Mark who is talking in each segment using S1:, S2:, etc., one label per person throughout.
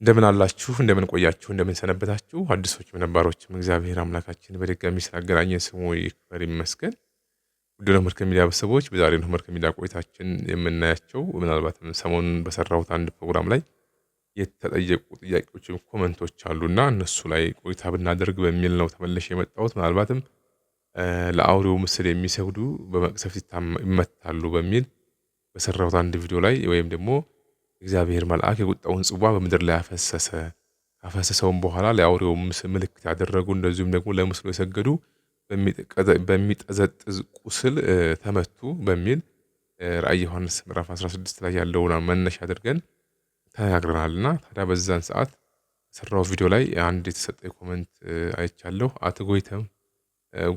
S1: እንደምን አላችሁ እንደምን ቆያችሁ እንደምን ሰነበታችሁ አዲሶችም ነባሮችም እግዚአብሔር አምላካችን በድጋሚ ስላገናኘን ስሙ ይክበር ይመስገን። ውድ የኖህ ሚዲያ ቤተሰቦች በዛሬው ኖህ ሚዲያ ቆይታችን የምናያቸው ምናልባትም ሰሞኑን በሰራሁት አንድ ፕሮግራም ላይ የተጠየቁ ጥያቄዎችም ኮመንቶች አሉና እነሱ ላይ ቆይታ ብናደርግ በሚል ነው ተመልሼ የመጣሁት። ምናልባትም ለአውሬው ምስል የሚሰግዱ በመቅሰፍት ይመታሉ በሚል በሰራሁት አንድ ቪዲዮ ላይ ወይም ደግሞ እግዚአብሔር መልአክ የቁጣውን ጽዋ በምድር ላይ አፈሰሰ፣ ካፈሰሰውም በኋላ ለአውሬው ምልክት ያደረጉ እንደዚሁም ደግሞ ለምስሉ የሰገዱ በሚጠዘጥዝ ቁስል ተመቱ በሚል ራዕይ ዮሐንስ ምዕራፍ 16 ላይ ያለውን መነሻ አድርገን ተናግረናልና ታዲያ በዛን ሰዓት ሰራው ቪዲዮ ላይ አንድ የተሰጠ ኮሜንት አይቻለሁ። አትጎይተም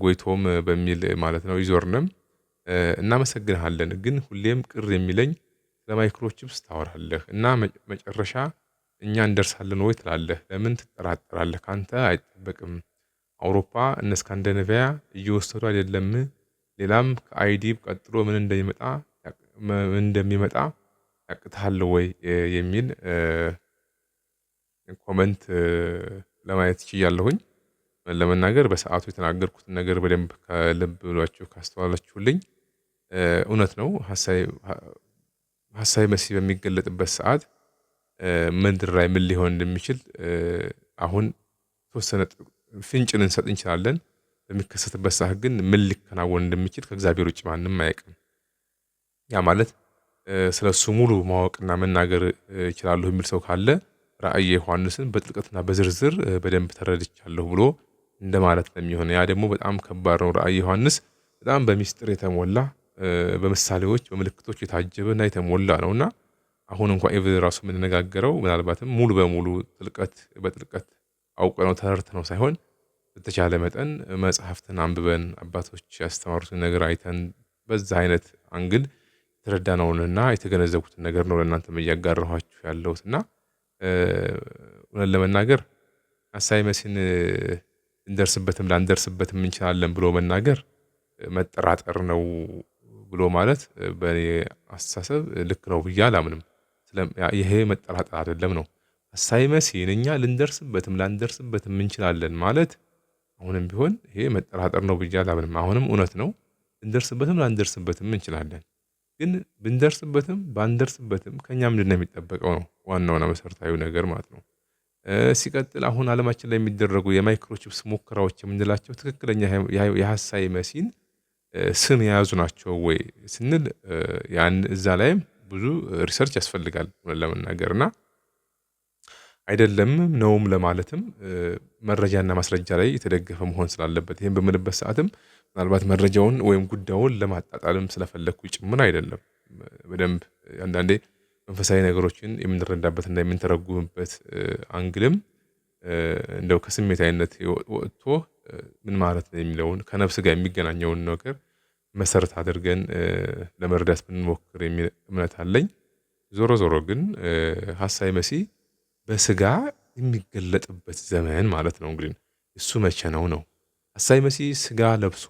S1: ጎይቶም በሚል ማለት ነው ይዞርንም እናመሰግንሃለን፣ ግን ሁሌም ቅር የሚለኝ ለማይክሮቺፕስ ታወራለህ እና መጨረሻ እኛ እንደርሳለን ወይ ትላለህ? ለምን ትጠራጠራለህ? ካንተ አይጠበቅም። አውሮፓ እነ ስካንዲኔቪያ እየወሰዱ አይደለም? ሌላም ከአይዲብ ቀጥሎ ምን እንደሚመጣ ያቅታል ወይ የሚል ኮመንት ለማየት ችያለሁኝ። ለመናገር በሰዓቱ የተናገርኩትን ነገር በደንብ ከልብ ብሏችሁ ካስተዋላችሁልኝ እውነት ነው። ሐሳዌ መሲህ በሚገለጥበት ሰዓት ምድር ላይ ምን ሊሆን እንደሚችል አሁን ተወሰነ ፍንጭ ልንሰጥ እንችላለን። በሚከሰትበት ሰዓት ግን ምን ሊከናወን እንደሚችል ከእግዚአብሔር ውጭ ማንም አያውቅም። ያ ማለት ስለሱ ሙሉ ማወቅና መናገር እችላለሁ የሚል ሰው ካለ ራዕየ ዮሐንስን በጥልቀትና በዝርዝር በደንብ ተረድቻለሁ ብሎ እንደማለት ነው የሚሆነው። ያ ደግሞ በጣም ከባድ ነው። ራዕየ ዮሐንስ በጣም በሚስጥር የተሞላ በምሳሌዎች በምልክቶች የታጀበና የተሞላ ነውና አሁን እንኳን ራሱ የምንነጋገረው ምናልባትም ሙሉ በሙሉ በጥልቀት አውቀነው ተረድተነው ሳይሆን በተቻለ መጠን መጽሐፍትን አንብበን አባቶች ያስተማሩትን ነገር አይተን በዛ አይነት አንግል የተረዳነውንና የተገነዘቡትን ነገር ነው ለእናንተም እያጋራኋችሁ ያለሁትና እውነት ለመናገር ሐሳዌ መሲህን እንደርስበትም ላንደርስበትም እንችላለን ብሎ መናገር መጠራጠር ነው ብሎ ማለት በእኔ አስተሳሰብ ልክ ነው ብዬ አላምንም። ይሄ መጠራጠር አይደለም ነው። ሐሳዌ መሲህን እኛ ልንደርስበትም ላንደርስበትም እንችላለን ማለት አሁንም ቢሆን ይሄ መጠራጠር ነው ብዬ አላምንም። አሁንም እውነት ነው፣ ልንደርስበትም ላንደርስበትም እንችላለን። ግን ብንደርስበትም ባንደርስበትም ከኛ ምንድነው የሚጠበቀው ነው ዋናውና መሰረታዊው ነገር ማለት ነው። ሲቀጥል አሁን ዓለማችን ላይ የሚደረጉ የማይክሮቺፕስ ሙከራዎች የምንላቸው ትክክለኛ የሐሳዌ መሲህን ስም የያዙ ናቸው ወይ ስንል ያን እዛ ላይም ብዙ ሪሰርች ያስፈልጋል ለመናገርና አይደለም ነውም ለማለትም መረጃና ማስረጃ ላይ የተደገፈ መሆን ስላለበት ይሄን በምልበት ሰዓትም ምናልባት መረጃውን ወይም ጉዳዩን ለማጣጣልም ስለፈለኩ ጭምር አይደለም። በደንብ አንዳንዴ መንፈሳዊ ነገሮችን የምንረዳበትና የምንተረጉምበት አንግልም እንደው ከስሜታዊነት ወጥቶ ምን ማለት ነው የሚለውን ከነፍስ ጋር የሚገናኘውን ነገር መሰረት አድርገን ለመረዳት ብንሞክር የሚል እምነት አለኝ። ዞሮ ዞሮ ግን ሐሳዌ መሲህ በስጋ የሚገለጥበት ዘመን ማለት ነው። እንግዲህ እሱ መቼ ነው? ሐሳዌ መሲህ ስጋ ለብሶ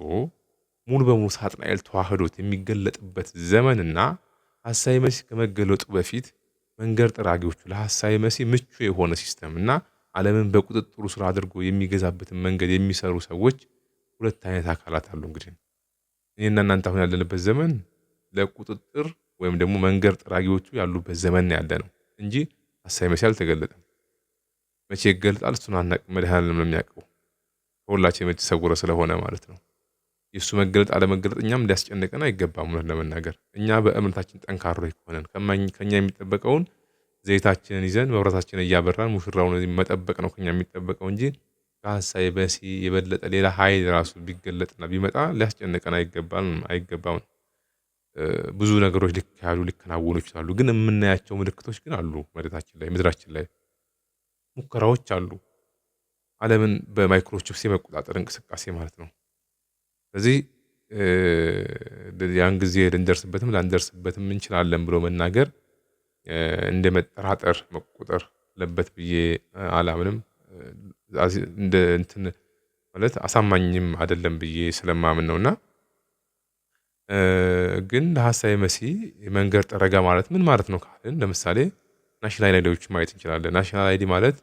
S1: ሙሉ በሙሉ ሳጥናኤል ተዋህዶት የሚገለጥበት ዘመንና ሐሳዌ መሲህ ከመገለጡ በፊት መንገድ ጠራጊዎቹ ለሐሳዌ መሲህ ምቹ የሆነ ሲስተም እና ዓለምን በቁጥጥሩ ስር አድርጎ የሚገዛበትን መንገድ የሚሰሩ ሰዎች ሁለት አይነት አካላት አሉ። እንግዲህ እኔና እናንተ አሁን ያለንበት ዘመን ለቁጥጥር ወይም ደግሞ መንገድ ጠራጊዎቹ ያሉበት ዘመን ያለ ነው እንጂ ሐሳዌ መሲህ አልተገለጠም። መቼ ይገለጣል? እሱን አናውቅም። መድኃኔዓለም ነው የሚያውቀው፣ ከሁላችን የተሰወረ ስለሆነ ማለት ነው። የእሱ መገለጥ አለመገለጥ እኛም ሊያስጨንቀን አይገባም። እውነት ለመናገር እኛ በእምነታችን ጠንካሮች ከሆነን ከኛ የሚጠበቀውን ዘይታችንን ይዘን መብራታችንን እያበራን ሙሽራውን መጠበቅ ነው ከኛ የሚጠበቀው እንጂ ከሐሳዌ መሲህ የበለጠ ሌላ ኃይል ራሱ ቢገለጥና ቢመጣ ሊያስጨንቀን አይገባም። ብዙ ነገሮች ሊከናወኑ ይችላሉ፣ ግን የምናያቸው ምልክቶች ግን አሉ። መሬታችን ላይ ምድራችን ላይ ሙከራዎች አሉ፣ ዓለምን በማይክሮቺፕስ የመቆጣጠር እንቅስቃሴ ማለት ነው። ስለዚህ ያን ጊዜ ልንደርስበትም ላንደርስበትም እንችላለን ብሎ መናገር እንደ መጠራጠር መቆጠር አለበት ብዬ አላምንም። እንደ እንትን ማለት አሳማኝም አይደለም ብዬ ስለማምን ነውና ግን ለሐሳዌ መሲህ የመንገድ ጠረጋ ማለት ምን ማለት ነው ካልን ለምሳሌ ናሽናል አይዲዎችን ማየት እንችላለን። ናሽናል አይዲ ማለት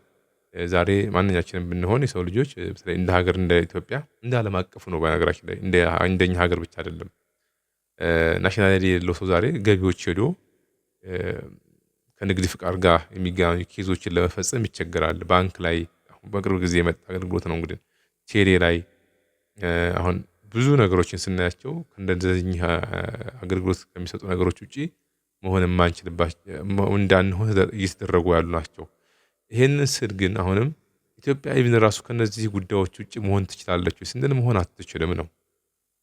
S1: ዛሬ ማንኛችንም ብንሆን የሰው ልጆች በተለይ እንደ ሀገር እንደ ኢትዮጵያ እንደ ዓለም አቀፉ ነው። በነገራችን ላይ እንደኛ ሀገር ብቻ አይደለም። ናሽናል አይዲ የሌለው ሰው ዛሬ ገቢዎች ሄዶ ከንግድ ፍቃድ ጋር የሚገናኙ ኬዞችን ለመፈጸም ይቸገራል። ባንክ ላይ አሁን በቅርብ ጊዜ የመጣ አገልግሎት ነው። እንግዲህ ቴሌ ላይ አሁን ብዙ ነገሮችን ስናያቸው ከእንደዚህ አገልግሎት ከሚሰጡ ነገሮች ውጪ መሆን የማንችልባቸው እንዳንሆን እየተደረጉ ያሉ ናቸው። ይሄንን ስል ግን አሁንም ኢትዮጵያ ኢቭን ራሱ ከነዚህ ጉዳዮች ውጪ መሆን ትችላለች ስንል መሆን አትችልም ነው።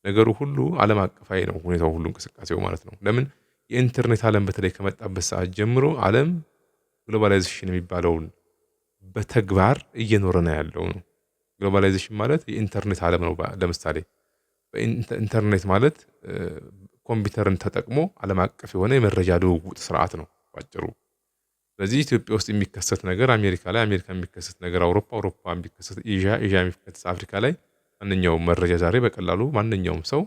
S1: ነገሩ ሁሉ ዓለም አቀፋዊ ነው። ሁኔታው ሁሉ እንቅስቃሴው ማለት ነው። ለምን የኢንተርኔት ዓለም በተለይ ከመጣበት ሰዓት ጀምሮ ዓለም ግሎባላይዜሽን የሚባለውን በተግባር እየኖረ ነው ያለው ነው። ግሎባላይዜሽን ማለት የኢንተርኔት ዓለም ነው። ለምሳሌ ኢንተርኔት ማለት ኮምፒውተርን ተጠቅሞ ዓለም አቀፍ የሆነ የመረጃ ልውውጥ ስርዓት ነው ባጭሩ። ስለዚህ ኢትዮጵያ ውስጥ የሚከሰት ነገር አሜሪካ ላይ፣ አሜሪካ የሚከሰት ነገር አውሮፓ የሚከሰት ኤዥያ የሚከሰት አፍሪካ ላይ ማንኛውም መረጃ ዛሬ በቀላሉ ማንኛውም ሰው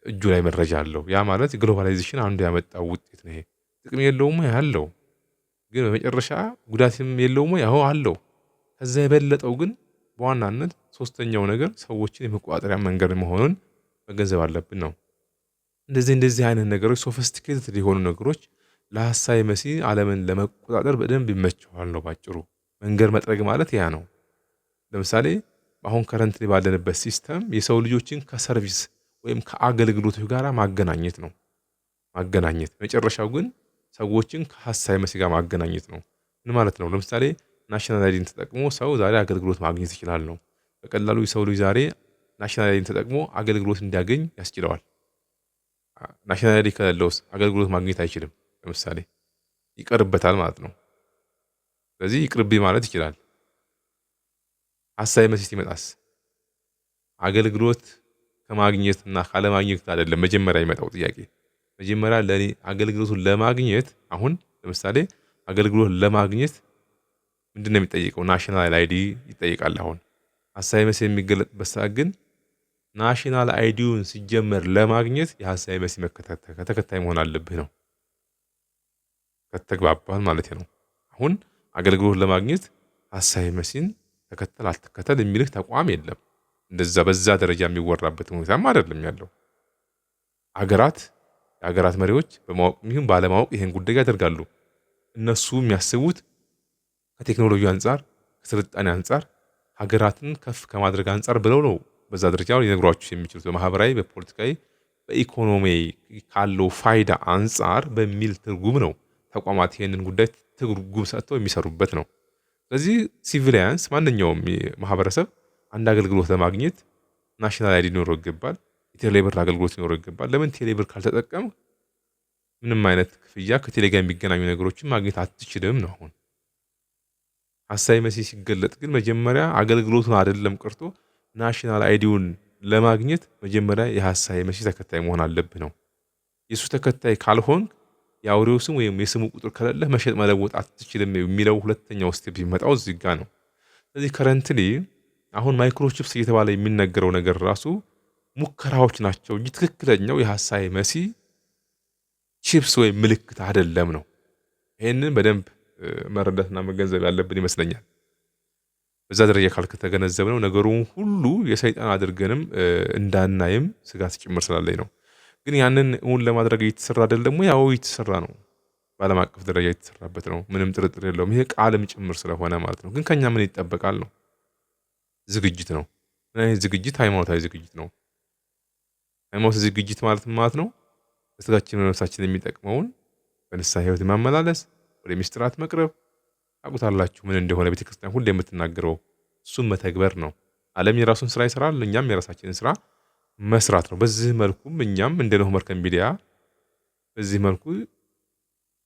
S1: እጁ ላይ መረጃ አለው። ያ ማለት ግሎባላይዜሽን አንዱ ያመጣው ውጤት ነው። ይሄ ጥቅም የለውም ያለው ግን በመጨረሻ ጉዳትም የለውም ያው አለው። ከዛ የበለጠው ግን በዋናነት ሶስተኛው ነገር ሰዎችን የመቆጣጠሪያ መንገድ መሆኑን መገንዘብ አለብን ነው። እንደዚህ አይነት ነገሮች ሶፊስቲኬትድ የሆኑ ነገሮች ለሐሳዊ መሲ ዓለምን ለመቆጣጠር በደንብ ይመቸዋል ነው ባጭሩ። መንገድ መጥረግ ማለት ያ ነው። ለምሳሌ አሁን ከረንትሊ ባለንበት ሲስተም የሰው ልጆችን ከሰርቪስ ወይም ከአገልግሎቶች ጋር ማገናኘት ነው። ማገናኘት መጨረሻው ግን ሰዎችን ከሐሳዊ መሲ ጋር ማገናኘት ነው። ምን ማለት ነው? ለምሳሌ ናሽናል አይዲን ተጠቅሞ ሰው ዛሬ አገልግሎት ማግኘት ይችላል ነው። በቀላሉ የሰው ልጅ ዛሬ ናሽናል አይዲን ተጠቅሞ አገልግሎት እንዲያገኝ ያስችለዋል። ናሽናል አይዲ ከሌለውስ አገልግሎት ማግኘት አይችልም። ለምሳሌ ይቀርበታል ማለት ነው። ስለዚህ ይቅርብኝ ማለት ይችላል። ሐሳዊ መሲ ሲመጣስ አገልግሎት ከማግኘትና ካለማግኘት አይደለም መጀመሪያ የሚመጣው ጥያቄ። መጀመሪያ ለኔ አገልግሎቱን ለማግኘት አሁን ለምሳሌ አገልግሎት ለማግኘት ምንድነው የሚጠይቀው? ናሽናል አይዲ ይጠይቃል። አሁን ሐሳዊ መሲ የሚገለጥበት ሰዓት ግን ናሽናል አይዲውን ሲጀመር ለማግኘት የሐሳዊ መሲ ተከታይ መሆን አለብህ ነው። ከተግባባን ማለት ነው። አሁን አገልግሎት ለማግኘት ሐሳዊ መሲን ተከተል አልተከተል የሚልህ ተቋም የለም። እንደዛ በዛ ደረጃ የሚወራበት ሁኔታም አይደለም ያለው። የሀገራት መሪዎች በማወቅም ይሁን ባለማወቅ ይሄን ጉዳይ ያደርጋሉ። እነሱ የሚያስቡት ከቴክኖሎጂ አንጻር፣ ከስልጣኔ አንጻር፣ ሀገራትን ከፍ ከማድረግ አንጻር ብለው ነው በዛ ደረጃ ሊነግሯችሁ የሚችሉት። በማህበራዊ፣ በፖለቲካዊ፣ በኢኮኖሚ ካለው ፋይዳ አንጻር በሚል ትርጉም ነው ተቋማት ይሄንን ጉዳይ ትርጉም ሰጥተው የሚሰሩበት ነው። ስለዚህ ሲቪሊያንስ ማንኛውም ማህበረሰብ አንድ አገልግሎት ለማግኘት ናሽናል አይዲ ሊኖረው ይገባል። የቴሌብር አገልግሎት ሊኖረው ይገባል። ለምን ቴሌብር ካልተጠቀም ምንም አይነት ክፍያ ከቴሌ ጋር የሚገናኙ ነገሮችን ማግኘት አትችልም ነው። አሁን ሐሳዊ መሲ ሲገለጥ ግን መጀመሪያ አገልግሎቱን አይደለም ቀርቶ ናሽናል አይዲውን ለማግኘት መጀመሪያ የሐሳዊ መሲ ተከታይ መሆን አለብህ ነው። የሱ ተከታይ ካልሆን የአውሬው ስም ወይም የስሙ ቁጥር ከሌለህ መሸጥ መለወጥ አትችልም የሚለው ሁለተኛው ስቴፕ የሚመጣው እዚህ ጋር ነው። ስለዚህ ከረንትሊ አሁን ማይክሮቺፕስ እየተባለ የሚነገረው ነገር ራሱ ሙከራዎች ናቸው እንጂ ትክክለኛው የሐሳዊ መሲ ቺፕስ ወይም ምልክት አይደለም ነው። ይሄንን በደንብ መረዳትና መገንዘብ ያለብን ይመስለኛል። በዛ ደረጃ ካልተገነዘብነው ነገሩን ሁሉ የሰይጣን አድርገንም እንዳናይም ስጋት ጭምር ስላለኝ ነው። ግን ያንን እውን ለማድረግ እየተሰራ አይደለም ወይ? ያው እየተሰራ ነው። በዓለም አቀፍ ደረጃ የተሰራበት ነው። ምንም ጥርጥር የለውም። ይሄ ቃልም ጭምር ስለሆነ ማለት ነው። ግን ከኛ ምን ይጠበቃል ነው? ዝግጅት ነው። ምን አይነት ዝግጅት? ሃይማኖታዊ ዝግጅት ነው። ሃይማኖታዊ ዝግጅት ማለት ነው ለስጋችን ለነፍሳችን የሚጠቅመውን በንስሐ ሕይወት ማመላለስ፣ ወደ ሚስጥራት መቅረብ። ታውቁታላችሁ ምን እንደሆነ ቤተክርስቲያን ሁሌ የምትናገረው እሱም መተግበር ነው። ዓለም የራሱን ስራ ይሰራል፣ እኛም የራሳችንን ስራ መስራት ነው። በዚህ መልኩም እኛም እንደ ኖህ መርከብ ሚዲያ በዚህ መልኩ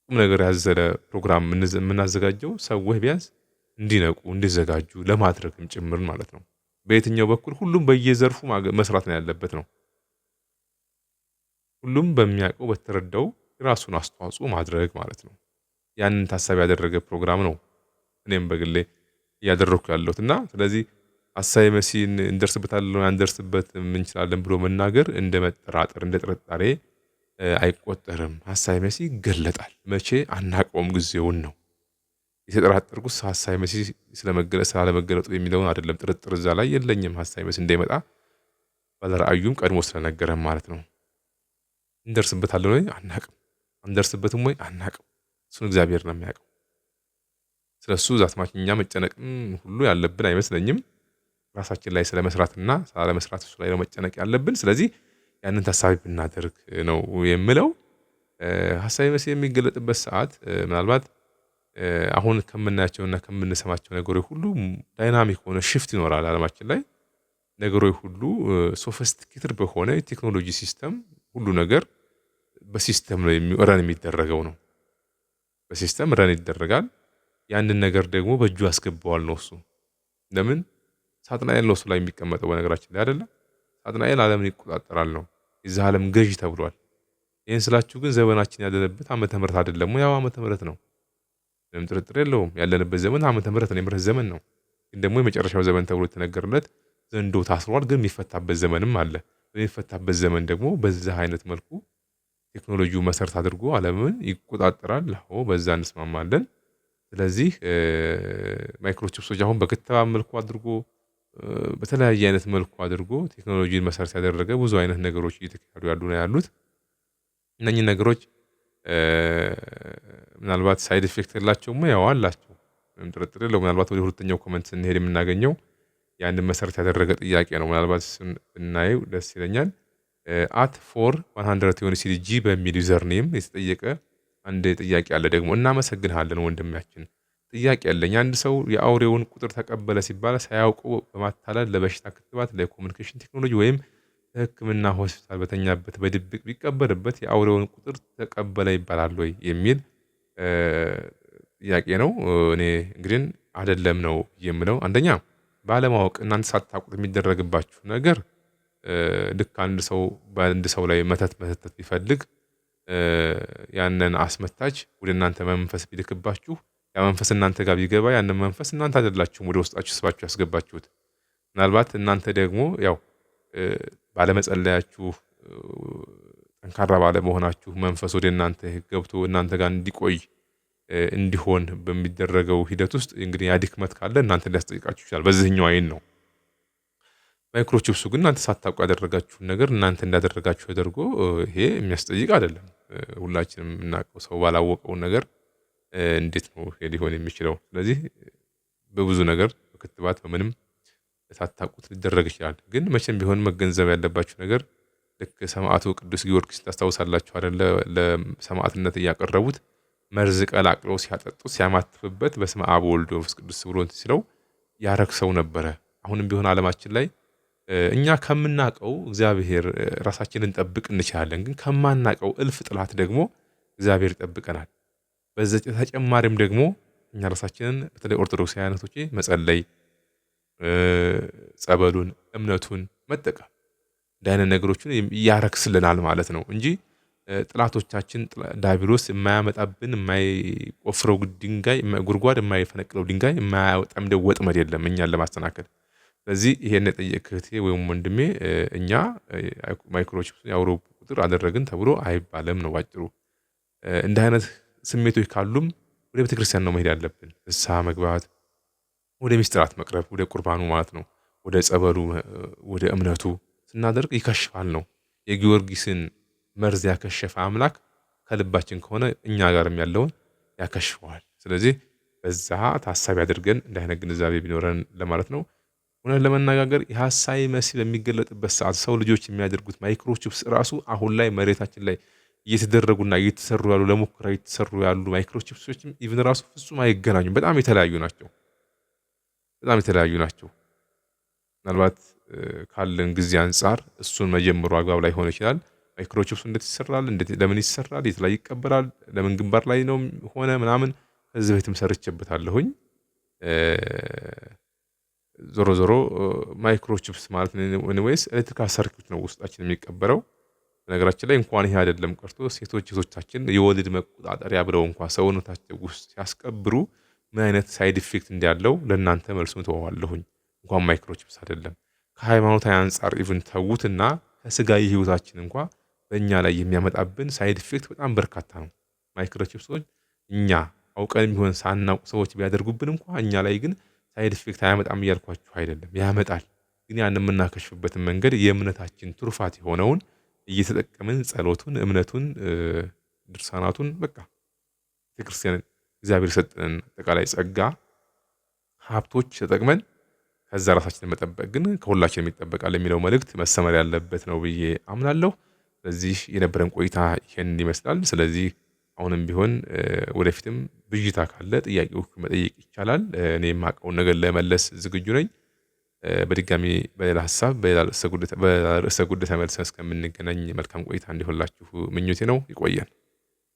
S1: ቁም ነገር ያዘለ ፕሮግራም የምናዘጋጀው ሰዎች ቢያንስ እንዲነቁ እንዲዘጋጁ ለማድረግም ጭምር ማለት ነው። በየትኛው በኩል ሁሉም በየዘርፉ መስራት ነው ያለበት ነው። ሁሉም በሚያውቀው በተረዳው የራሱን አስተዋጽኦ ማድረግ ማለት ነው። ያንን ታሳቢ ያደረገ ፕሮግራም ነው እኔም በግሌ እያደረኩ ያለሁት እና ስለዚህ ሐሳዊ መሲን እንደርስበታለን አንደርስበት እንችላለን ብሎ መናገር እንደ መጠራጠር እንደ ጥርጣሬ አይቆጠርም። ሐሳዌ መሲህ ይገለጣል። መቼ አናውቀውም፣ ጊዜውን ነው። የተጠራጠርኩት ሐሳዌ መሲህ ስለመገለጥ ስላለመገለጡ የሚለውን አይደለም። ጥርጥር እዛ ላይ የለኝም። ሐሳዌ መሲህ እንደሚመጣ ባለራእዩም ቀድሞ ስለነገረን ማለት ነው። እንደርስበታለን ወይ አናውቅም፣ አንደርስበትም ወይ አናውቅም። እሱን እግዚአብሔር ነው የሚያውቀው። ስለሱ ዛትማች እኛ መጨነቅም ሁሉ ያለብን አይመስለኝም። ራሳችን ላይ ስለመስራትና ስላለመስራት እሱ ላይ ነው መጨነቅ ያለብን። ስለዚህ ያንን ታሳቢ ብናደርግ ነው የምለው። ሐሳዌ መሲህ የሚገለጥበት ሰዓት ምናልባት አሁን ከምናያቸውና ከምንሰማቸው ነገሮች ሁሉ ዳይናሚክ ሆነ ሽፍት ይኖራል ዓለማችን ላይ። ነገሮች ሁሉ ሶፊስቲኬትድ በሆነ የቴክኖሎጂ ሲስተም ሁሉ ነገር በሲስተም ነው ረን የሚደረገው ነው። በሲስተም ረን ይደረጋል። ያንን ነገር ደግሞ በእጁ ያስገባዋል ነው እሱ። ለምን ሳጥናኤል ነው እሱ ላይ የሚቀመጠው በነገራችን ላይ አይደለም። ሳጥናኤል ዓለምን ይቆጣጠራል ነው፣ የዚህ ዓለም ገዢ ተብሏል። ይህን ስላችሁ ግን ዘመናችን ያለንበት ዓመተ ምህረት አይደለም፣ ያው ዓመተ ምህረት ነው። ምንም ጥርጥር የለውም። ያለንበት ዘመን ዓመተ ምህረት ነው፣ የምህረት ዘመን ነው። ግን ደግሞ የመጨረሻው ዘመን ተብሎ የተነገረለት ዘንዶ ታስሯል፣ ግን የሚፈታበት ዘመንም አለ። በሚፈታበት ዘመን ደግሞ በዛ አይነት መልኩ ቴክኖሎጂው መሰረት አድርጎ ዓለምን ይቆጣጠራል። አዎ በዛ እንስማማለን። ስለዚህ ማይክሮቺፕሶች አሁን በክትባት መልኩ አድርጎ በተለያየ አይነት መልኩ አድርጎ ቴክኖሎጂን መሰረት ያደረገ ብዙ አይነት ነገሮች እየተካሄዱ ያሉ ነው ያሉት። እነኚህ ነገሮች ምናልባት ሳይድ ኢፌክት የላቸውም፣ ያው አላቸው። ምንም ጥርጥር የለውም። ምናልባት ወደ ሁለተኛው ኮመንት ስንሄድ የምናገኘው ያንን መሰረት ያደረገ ጥያቄ ነው። ምናልባት ብናየው ደስ ይለኛል። አት ፎር 100 ጂ በሚል ዩዘር ኔም የተጠየቀ አንድ ጥያቄ አለ። ደግሞ እናመሰግንሃለን ወንድማችን። ጥያቄ ያለኝ አንድ ሰው የአውሬውን ቁጥር ተቀበለ ሲባል ሳያውቀው በማታለል ለበሽታ ክትባት፣ ለኮሚኒኬሽን ቴክኖሎጂ ወይም ለሕክምና ሆስፒታል በተኛበት በድብቅ ቢቀበልበት የአውሬውን ቁጥር ተቀበለ ይባላል ወይ የሚል ጥያቄ ነው። እኔ እንግዲህ አይደለም ነው የምለው። አንደኛ ባለማወቅ እናንተ ሳታውቁት የሚደረግባችሁ ነገር ልክ አንድ ሰው በአንድ ሰው ላይ መተት ቢፈልግ ያንን አስመታች ወደ እናንተ መንፈስ ቢልክባችሁ ያ መንፈስ እናንተ ጋር ቢገባ ያንን መንፈስ እናንተ አይደላችሁም ወደ ውስጣችሁ ስባችሁ ያስገባችሁት። ምናልባት እናንተ ደግሞ ያው ባለመጸለያችሁ ጠንካራ ባለመሆናችሁ መንፈስ ወደ እናንተ ገብቶ እናንተ ጋር እንዲቆይ እንዲሆን በሚደረገው ሂደት ውስጥ እንግዲህ ያ ድክመት ካለ እናንተ ሊያስጠይቃችሁ ይችላል። በዚህኛው አይን ነው። ማይክሮቺፕሱ ግን እናንተ ሳታውቁ ያደረጋችሁን ነገር እናንተ እንዳደረጋችሁ ተደርጎ ይሄ የሚያስጠይቅ አይደለም። ሁላችንም የምናውቀው ሰው ባላወቀው ነገር እንዴት ነው ይሄ ሊሆን የሚችለው? ስለዚህ በብዙ ነገር በክትባት በምንም ሳታውቁት ሊደረግ ይችላል። ግን መቼም ቢሆን መገንዘብ ያለባችሁ ነገር ልክ ሰማዕቱ ቅዱስ ጊዮርጊስ ታስታውሳላችሁ አይደለ? ለሰማዕትነት እያቀረቡት መርዝ ቀላቅለው ሲያጠጡት ሲያማትፍበት በስመ አብ ወልድ ወመንፈስ ቅዱስ ብሎ ሲለው ያረክሰው ነበረ። አሁንም ቢሆን ዓለማችን ላይ እኛ ከምናውቀው እግዚአብሔር ራሳችንን እንጠብቅ እንችላለን። ግን ከማናውቀው እልፍ ጥላት ደግሞ እግዚአብሔር ይጠብቀናል። በዚህ ተጨማሪም ደግሞ እኛ ራሳችንን በተለይ ኦርቶዶክሳውያን እህቶቼ መጸለይ፣ ጸበሉን፣ እምነቱን መጠቀም እንዳይነ ነገሮችን ያረክስልናል ማለት ነው እንጂ ጥላቶቻችን ዲያብሎስ የማያመጣብን የማይቆፍረው ድንጋይ ጉድጓድ የማይፈነቅለው ድንጋይ የማያጠምደው ወጥመድ የለም እኛን ለማስተናከል። ስለዚህ ይሄን የጠየቅህ እህቴ ወይም ወንድሜ እኛ ማይክሮቺፕስ የአውሬው ቁጥር አደረግን ተብሎ አይባልም ነው ባጭሩ። እንደ አይነት ስሜቶች ካሉም ወደ ቤተክርስቲያን ነው መሄድ ያለብን። ንስሐ መግባት፣ ወደ ሚስጥራት መቅረብ፣ ወደ ቁርባኑ ማለት ነው፣ ወደ ጸበሉ፣ ወደ እምነቱ ስናደርግ ይከሽፋል ነው። የጊዮርጊስን መርዝ ያከሸፈ አምላክ ከልባችን ከሆነ እኛ ጋርም ያለውን ያከሽፈዋል። ስለዚህ በዛ ታሳቢ አድርገን እንደ አይነት ግንዛቤ ቢኖረን ለማለት ነው። እውነት ለመነጋገር የሐሳዌ መሲህ በሚገለጥበት ሰዓት ሰው ልጆች የሚያደርጉት ማይክሮቺፕስ ራሱ አሁን ላይ መሬታችን ላይ እየተደረጉና እየተሰሩ ያሉ ለሙከራ እየተሰሩ ያሉ ማይክሮቺፕሶችም ኢቭን ራሱ ፍጹም አይገናኙም። በጣም የተለያዩ ናቸው። ምናልባት ካለን ጊዜ አንጻር እሱን መጀመሩ አግባብ ላይ ሆነ ይችላል። ማይክሮቺፕሱ እንዴት ይሰራል? ለምን ይሰራል? የት ላይ ይቀበራል? ለምን ግንባር ላይ ነው ሆነ ምናምን ከዚህ በፊትም ሰርቼበታለሁኝ። ዞሮ ማይክሮቺፕስ ማለት ወይስ ኤሌክትሪካል ሰርኪዩት ነው ውስጣችን የሚቀበረው። በነገራችን ላይ እንኳን ይሄ አይደለም ቀርቶ ሴቶቻችን የወሊድ መቆጣጠሪያ ብለው እንኳን ሰውነታቸው ውስጥ ሲያስቀብሩ ምን አይነት ሳይድ ኢፌክት እንዳለው ለእናንተ መልሱን ተዋዋለሁኝ። እንኳን ማይክሮቺፕስ አይደለም ከሃይማኖታዊ አንጻር ኢቭን ተዉትና ከስጋዊ ህይወታችን እንኳን በእኛ ላይ የሚያመጣብን ሳይድ ኢፌክት በጣም በርካታ ነው። ማይክሮቺፕሶች እኛ አውቀንም ይሁን ሳናውቅ ሰዎች ቢያደርጉብን እንኳን እኛ ላይ ግን ሳይድ ኢፌክት አያመጣም እያልኳችሁ አይደለም፣ ያመጣል። ግን ያን የምናከሽፍበትን መንገድ የእምነታችን ትሩፋት የሆነውን እየተጠቀምን ጸሎቱን፣ እምነቱን፣ ድርሳናቱን በቃ ቤተክርስቲያን እግዚአብሔር የሰጠንን አጠቃላይ ጸጋ ሀብቶች ተጠቅመን ከዛ ራሳችንን መጠበቅ ግን ከሁላችንም ይጠበቃል የሚለው መልእክት መሰመር ያለበት ነው ብዬ አምናለሁ። ስለዚህ የነበረን ቆይታ ይሄን ይመስላል። ስለዚህ አሁንም ቢሆን ወደፊትም ብዥታ ካለ ጥያቄዎች መጠየቅ ይቻላል። እኔ የማውቀውን ነገር ለመለስ ዝግጁ ነኝ። በድጋሚ በሌላ ሀሳብ በሌላ ርዕሰ ጉዳይ ተመልሰን እስከምንገናኝ መልካም ቆይታ እንዲሆንላችሁ ምኞቴ ነው። ይቆየን።